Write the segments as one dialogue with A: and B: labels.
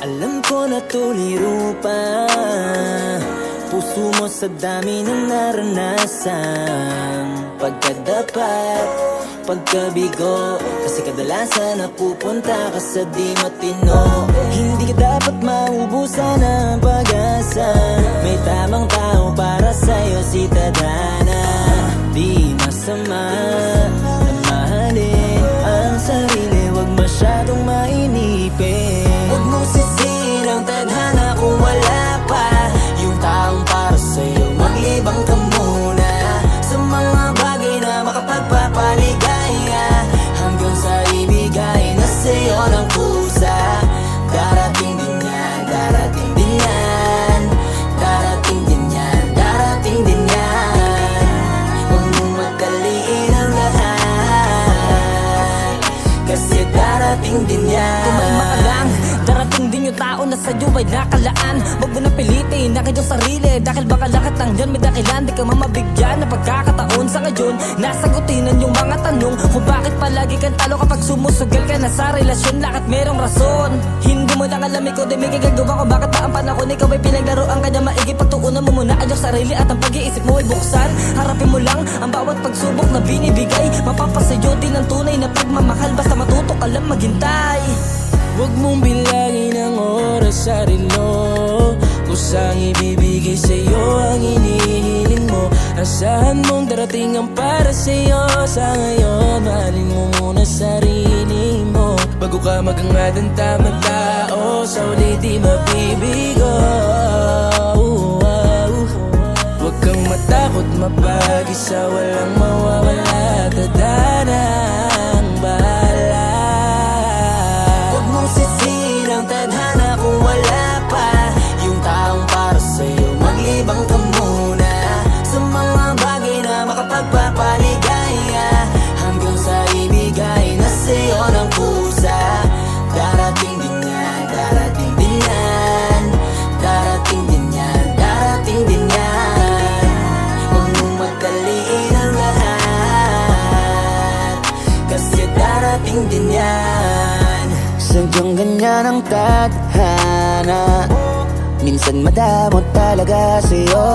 A: Alam ko na tuliro pa puso mo sa dami ng naranasan. Pagkadapat, pagkabigo, kasi kadalasan napupunta ka sa di matino. Hindi ka dapat maubusan ng pag-asa. May tamang tao para sa'yo, si Tadhana. Di masama na mahalin ang sarili, wag masyadong mainipin. Wag mong sisirang tadhana kung wala pa yung taong para sa'yo. Maglibang ka muna sa mga bagay na makapagpapaligaya, hanggang sa ibigay na sa'yo ng kusa. Darating din yan, darating din yan, darating din yan, darating din yan. Huwag mong madaliin ang lahat, kasi darating din yan.
B: Kumalma ka lang, darating din yung tao na sa'yo ay nakalaan. Huwag mo na pilitin na kanyang sarili, dahil baka lahat lang dyan may dakilan. Di ka mamabigyan ng pagkakataon sa ngayon, nasagutin yung mga tanong kung bakit palagi kang talo kapag sumusugal ka na sa relasyon. Lakat merong rason, hindi mo lang alam ikaw din may gagagawa ko. Bakit ba ang panahon ikaw ay pinaglaruan? Kaya maigi pagtuunan mo muna ang iyong sarili at ang pag-iisip mo ay buksan. Harapin mo lang ang bawat pagsubok na binibigay, mapapasayo din ang tunay na pagmamahal, basta matuto ka lang maghintay.
A: Huwag mong bilangin ang oras sa relo, kusang ibibigay sa'yo ang hinihiling mo. Asahan mong darating ang para sa'yo. Sa ngayon, mahalin mo muna sarili mo, bago ka magangad ang tamang tao, sa uli di mabibigo. Huwag kang matakot mapag-isa, walang mawawala, Tadhana ang bahala. Huwag mong sisirang tadhana kung wala pa yung taong para sa'yo. Maglibang ka muna sa mga bagay na makapagpapaligaya, hanggang sa ibigay na sa'yo ng kusa. Darating din yan, darating din yan, darating din yan, darating din yan. Huwag mong madaliin ang lahat, kasi darating din yan. Sadyang ganyan ang tadhana, minsan madamot talaga sa'yo,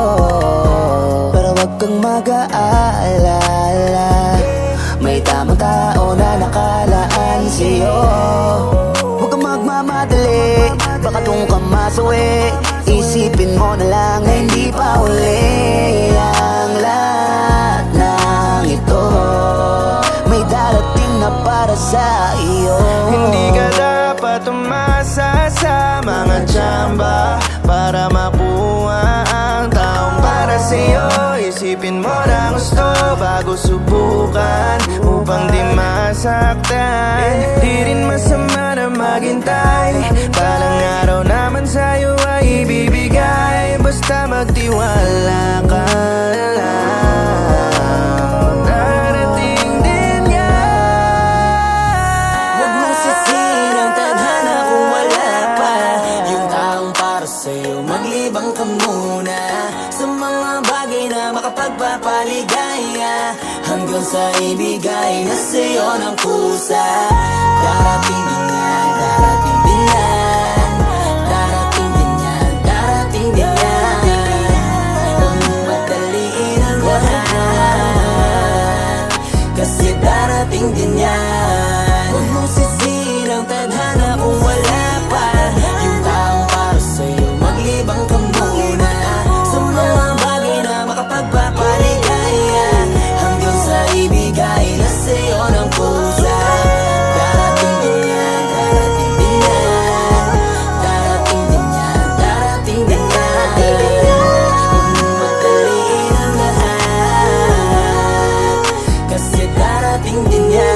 A: pero wag kang mag-aalala, may tamang tao na nakalaan sa'yo. Huwag kang magmamadali, baka doon ka masuwi. Isipin mo na lang na hindi pa uli ang lahat ng ito, may darating na para sa iyo.
C: Hindi ka dapat umasa sa mga tsamba para makuha ang taong para sa'yo. Isipin mo na gusto bago subukan, upang di masaktan. Di rin masama na maghintay, balang araw naman sa'yo ay ibibigay, basta magtiwala ka lang. Darating din yan.
A: Huwag mong sisirang tadhana kung wala pa yung taong para sa'yo. Maglibang ka muna sa mga bagay na makapagpapaligaya, hanggang sa ibigay na sa'yo ng kusa. Darating din yan, darating din yan, darating din yan, darating din yan. Huwag mong madaliin ang lahat, kasi darating din yan. Huwag mong sisirang tadhana kung wala pa yung taong para sa'yo. Maglibang ka muna sa mga bagay na makapagpapaligaya, hanggang sa ibigay na sa'yo ng kusa. Darating din yan, darating din yan, darating din yan, darating din yan. Huwag mong madaliin ang lahat, kasi darating din yan.